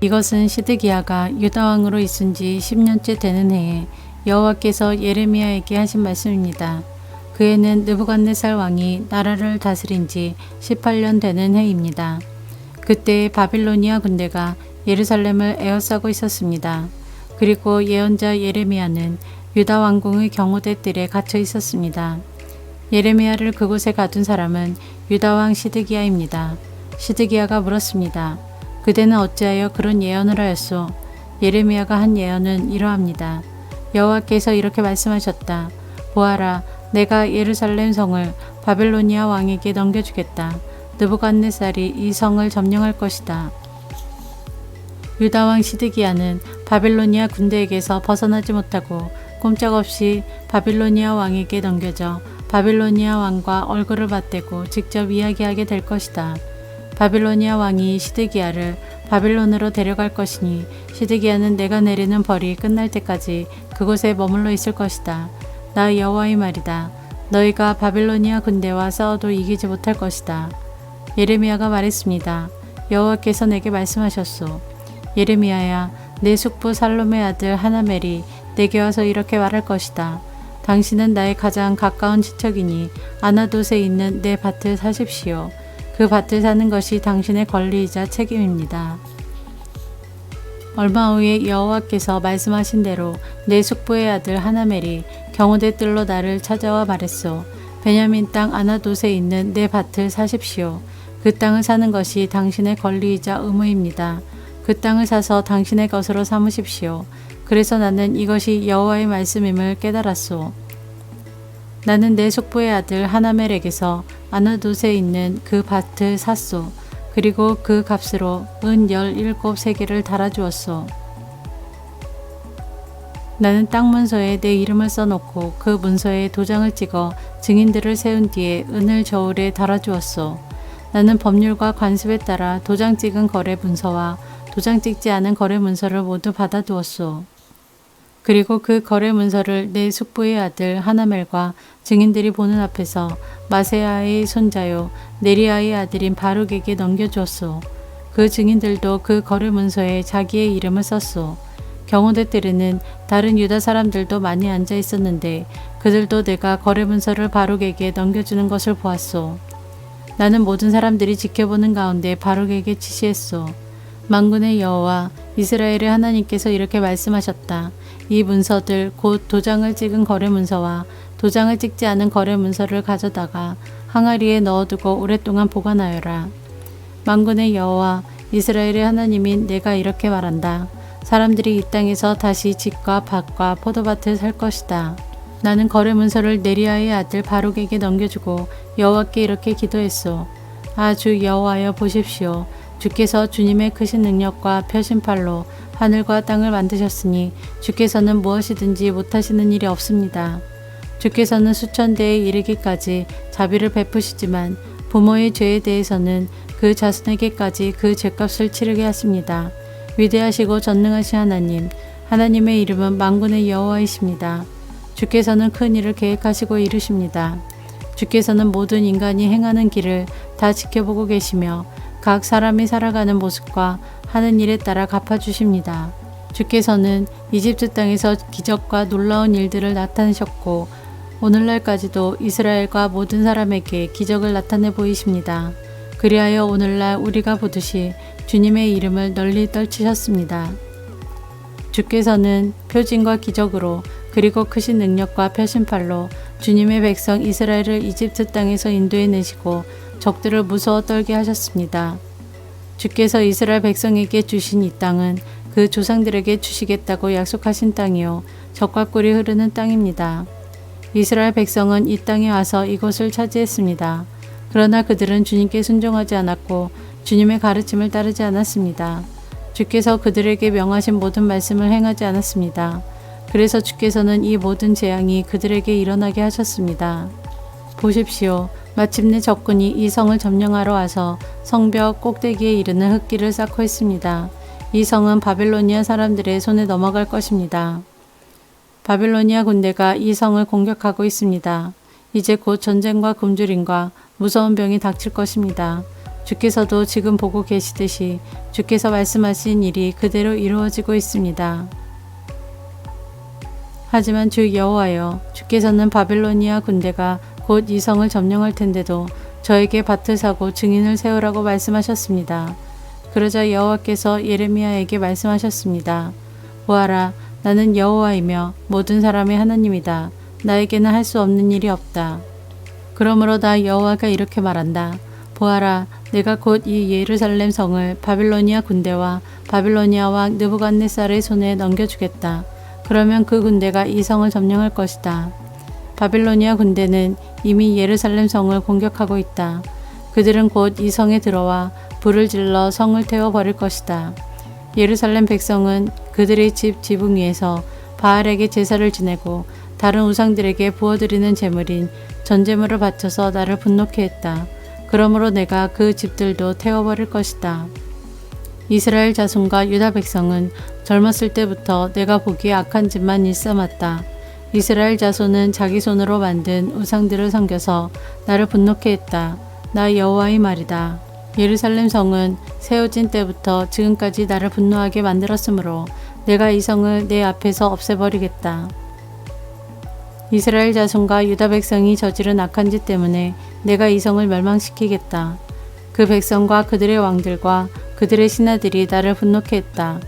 이것은 시드기야가 유다 왕으로 있은 지 10년째 되는 해에 여호와께서 예레미야에게 하신 말씀입니다. 그 해는 느부갓네살 왕이 나라를 다스린 지 18년 되는 해입니다. 그때 바빌로니아 군대가 예루살렘을 에워싸고 있었습니다. 그리고 예언자 예레미야는 유다 왕궁의 경호대 뜰에 갇혀 있었습니다. 예레미야를 그곳에 가둔 사람은 유다 왕 시드기야입니다. 시드기야가 물었습니다. 그대는 어찌하여 그런 예언을 하였소? 예레미야가 한 예언은 이러합니다. 여호와께서 이렇게 말씀하셨다. 보아라, 내가 예루살렘 성을 바빌로니아 왕에게 넘겨주겠다. 느부갓네살이 이 성을 점령할 것이다. 유다 왕 시드기야는 바빌로니아 군대에게서 벗어나지 못하고 꼼짝없이 바빌로니아 왕에게 넘겨져 바빌로니아 왕과 얼굴을 맞대고 직접 이야기하게 될 것이다. 바빌로니아 왕이 시드기야를 바빌론으로 데려갈 것이니 시드기야는 내가 내리는 벌이 끝날 때까지 그곳에 머물러 있을 것이다. 나 여호와의 말이다. 너희가 바빌로니아 군대와 싸워도 이기지 못할 것이다. 예레미야가 말했습니다. 여호와께서 내게 말씀하셨소. 예레미야야, 내 숙부 살롬의 아들 하나멜이 내게 와서 이렇게 말할 것이다. 당신은 나의 가장 가까운 친척이니 아나돗에 있는 내 밭을 사십시오. 그 밭을 사는 것이 당신의 권리이자 책임입니다. 얼마 후에 여호와께서 말씀하신 대로 내 숙부의 아들 하나멜이 경호대 뜰로 나를 찾아와 말했소. 베냐민 땅 아나돗에 있는 내 밭을 사십시오. 그 땅을 사는 것이 당신의 권리이자 의무입니다. 그 땅을 사서 당신의 것으로 삼으십시오. 그래서 나는 이것이 여호와의 말씀임을 깨달았소. 나는 내 숙부의 아들 하나멜에게서 아나돗에 있는 그 밭을 샀소. 그리고 그 값으로 은 17세겔을 달아주었소. 나는 땅 문서에 내 이름을 써놓고 그 문서에 도장을 찍어 증인들을 세운 뒤에 은을 저울에 달아주었소. 나는 법률과 관습에 따라 도장 찍은 거래 문서와 도장 찍지 않은 거래 문서를 모두 받아두었소. 그리고 그 거래 문서를 내 숙부의 아들 하나멜과 증인들이 보는 앞에서 마세야의 손자요 네리야의 아들인 바룩에게 넘겨주었소. 그 증인들도 그 거래 문서에 자기의 이름을 썼소. 경호대 뜰에는 다른 유다 사람들도 많이 앉아 있었는데 그들도 내가 거래 문서를 바룩에게 넘겨주는 것을 보았소. 나는 모든 사람들이 지켜보는 가운데 바룩에게 지시했소. 만군의 여호와 이스라엘의 하나님께서 이렇게 말씀하셨다. 이 문서들 곧 도장을 찍은 거래 문서와 도장을 찍지 않은 거래 문서를 가져다가 항아리에 넣어두고 오랫동안 보관하여라. 만군의 여호와 이스라엘의 하나님인 내가 이렇게 말한다. 사람들이 이 땅에서 다시 집과 밭과 포도밭을 살 것이다. 나는 거래 문서를 네리야의 아들 바룩에게 넘겨주고 여호와께 이렇게 기도했소. 아, 주 여호와여 보십시오. 주께서 주님의 크신 능력과 펴신 팔로 하늘과 땅을 만드셨으니 주께서는 무엇이든지 못하시는 일이 없습니다. 주께서는 수천 대에 이르기까지 자비를 베푸시지만 부모의 죄에 대해서는 그 자손에게까지 그 죄값을 치르게 하십니다. 위대하시고 전능하신 하나님, 하나님의 이름은 만군의 여호와이십니다. 주께서는 큰 일을 계획하시고 이루십니다. 주께서는 모든 인간이 행하는 길을 다 지켜보고 계시며 각 사람이 살아가는 모습과 하는 일에 따라 갚아주십니다. 주께서는 이집트 땅에서 기적과 놀라운 일들을 나타내셨고 오늘날까지도 이스라엘과 모든 사람에게 기적을 나타내 보이십니다. 그리하여 오늘날 우리가 보듯이 주님의 이름을 널리 떨치셨습니다. 주께서는 표징과 기적으로 그리고 크신 능력과 펴신 팔로 주님의 백성 이스라엘을 이집트 땅에서 인도해내시고 적들을 무서워 떨게 하셨습니다. 주께서 이스라엘 백성에게 주신 이 땅은 그 조상들에게 주시겠다고 약속하신 땅이요 젖과 꿀이 흐르는 땅입니다. 이스라엘 백성은 이 땅에 와서 이곳을 차지했습니다. 그러나 그들은 주님께 순종하지 않았고 주님의 가르침을 따르지 않았습니다. 주께서 그들에게 명하신 모든 말씀을 행하지 않았습니다. 그래서 주께서는 이 모든 재앙이 그들에게 일어나게 하셨습니다. 보십시오. 마침내 적군이 이 성을 점령하러 와서 성벽 꼭대기에 이르는 흙길을 쌓고 있습니다. 이 성은 바빌로니아 사람들의 손에 넘어갈 것입니다. 바빌로니아 군대가 이 성을 공격하고 있습니다. 이제 곧 전쟁과 굶주림과 무서운 병이 닥칠 것입니다. 주께서도 지금 보고 계시듯이 주께서 말씀하신 일이 그대로 이루어지고 있습니다. 하지만 주 여호와여, 주께서는 바빌로니아 군대가 곧 이 성을 점령할 텐데도 저에게 밭을 사고 증인을 세우라고 말씀하셨습니다. 그러자 여호와께서 예레미야에게 말씀하셨습니다. 보아라, 나는 여호와이며 모든 사람의 하나님이다. 나에게는 할 수 없는 일이 없다. 그러므로 나 여호와가 이렇게 말한다. 보아라, 내가 곧 이 예루살렘 성을 바빌로니아 군대와 바빌로니아 왕 느부갓네살의 손에 넘겨주겠다. 그러면 그 군대가 이 성을 점령할 것이다. 바빌로니아 군대는 이미 예루살렘 성을 공격하고 있다. 그들은 곧 이 성에 들어와 불을 질러 성을 태워버릴 것이다. 예루살렘 백성은 그들의 집 지붕 위에서 바알에게 제사를 지내고 다른 우상들에게 부어드리는 제물인 전제물을 바쳐서 나를 분노케 했다. 그러므로 내가 그 집들도 태워버릴 것이다. 이스라엘 자손과 유다 백성은 젊었을 때부터 내가 보기에 악한 짓만 일삼았다. 이스라엘 자손은 자기 손으로 만든 우상들을 섬겨서 나를 분노케 했다. 나 여호와의 말이다. 예루살렘 성은 세워진 때부터 지금까지 나를 분노하게 만들었으므로 내가 이 성을 내 앞에서 없애버리겠다. 이스라엘 자손과 유다 백성이 저지른 악한 짓 때문에 내가 이 성을 멸망시키겠다. 그 백성과 그들의 왕들과 그들의 신하들이 나를 분노케 했다.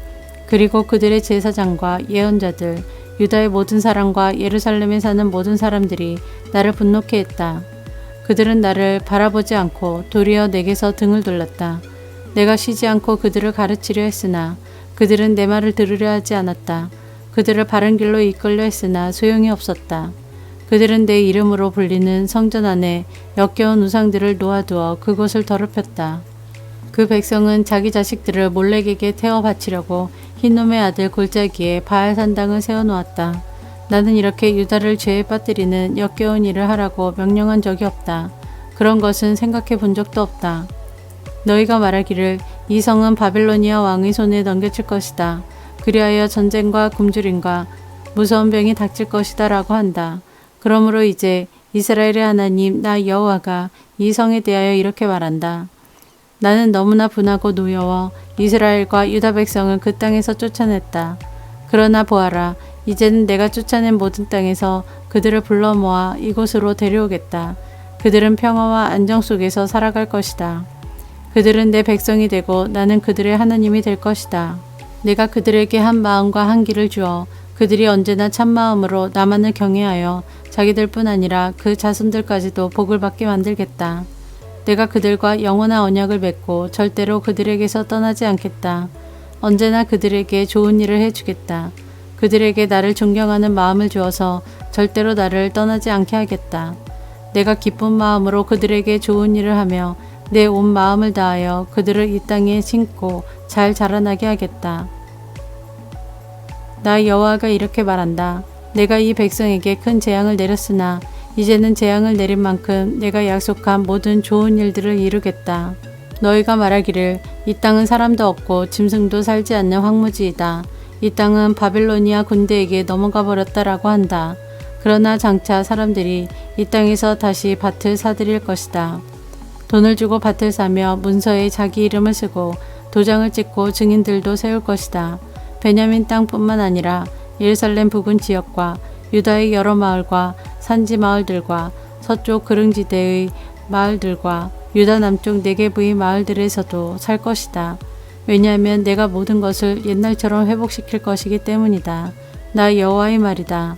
그리고 그들의 제사장과 예언자들, 유다의 모든 사람과 예루살렘에 사는 모든 사람들이 나를 분노케 했다. 그들은 나를 바라보지 않고 도리어 내게서 등을 돌렸다. 내가 쉬지 않고 그들을 가르치려 했으나 그들은 내 말을 들으려 하지 않았다. 그들을 바른 길로 이끌려 했으나 소용이 없었다. 그들은 내 이름으로 불리는 성전 안에 역겨운 우상들을 놓아두어 그곳을 더럽혔다. 그 백성은 자기 자식들을 몰렉에게 태워 바치려고 흰놈의 아들 골짜기에 바알 산당을 세워놓았다. 나는 이렇게 유다를 죄에 빠뜨리는 역겨운 일을 하라고 명령한 적이 없다. 그런 것은 생각해 본 적도 없다. 너희가 말하기를 이 성은 바빌로니아 왕의 손에 넘겨질 것이다. 그리하여 전쟁과 굶주림과 무서운 병이 닥칠 것이다 라고 한다. 그러므로 이제 이스라엘의 하나님 나 여호와가 이 성에 대하여 이렇게 말한다. 나는 너무나 분하고 노여워 이스라엘과 유다 백성을 그 땅에서 쫓아냈다. 그러나 보아라, 이제는 내가 쫓아낸 모든 땅에서 그들을 불러 모아 이곳으로 데려오겠다. 그들은 평화와 안정 속에서 살아갈 것이다. 그들은 내 백성이 되고 나는 그들의 하나님이 될 것이다. 내가 그들에게 한 마음과 한 길을 주어 그들이 언제나 참마음으로 나만을 경외하여 자기들뿐 아니라 그 자손들까지도 복을 받게 만들겠다. 내가 그들과 영원한 언약을 맺고 절대로 그들에게서 떠나지 않겠다. 언제나 그들에게 좋은 일을 해주겠다. 그들에게 나를 존경하는 마음을 주어서 절대로 나를 떠나지 않게 하겠다. 내가 기쁜 마음으로 그들에게 좋은 일을 하며 내 온 마음을 다하여 그들을 이 땅에 심고 잘 자라나게 하겠다. 나 여호와가 이렇게 말한다. 내가 이 백성에게 큰 재앙을 내렸으나 이제는 재앙을 내린 만큼 내가 약속한 모든 좋은 일들을 이루겠다. 너희가 말하기를 이 땅은 사람도 없고 짐승도 살지 않는 황무지이다. 이 땅은 바빌로니아 군대에게 넘어가 버렸다라고 한다. 그러나 장차 사람들이 이 땅에서 다시 밭을 사들일 것이다. 돈을 주고 밭을 사며 문서에 자기 이름을 쓰고 도장을 찍고 증인들도 세울 것이다. 베냐민 땅뿐만 아니라 예루살렘 부근 지역과 유다의 여러 마을과 산지 마을들과 서쪽 그릉지대의 마을들과 유다 남쪽 네게브의 마을들에서도 살 것이다. 왜냐하면 내가 모든 것을 옛날처럼 회복시킬 것이기 때문이다. 나 여호와의 말이다.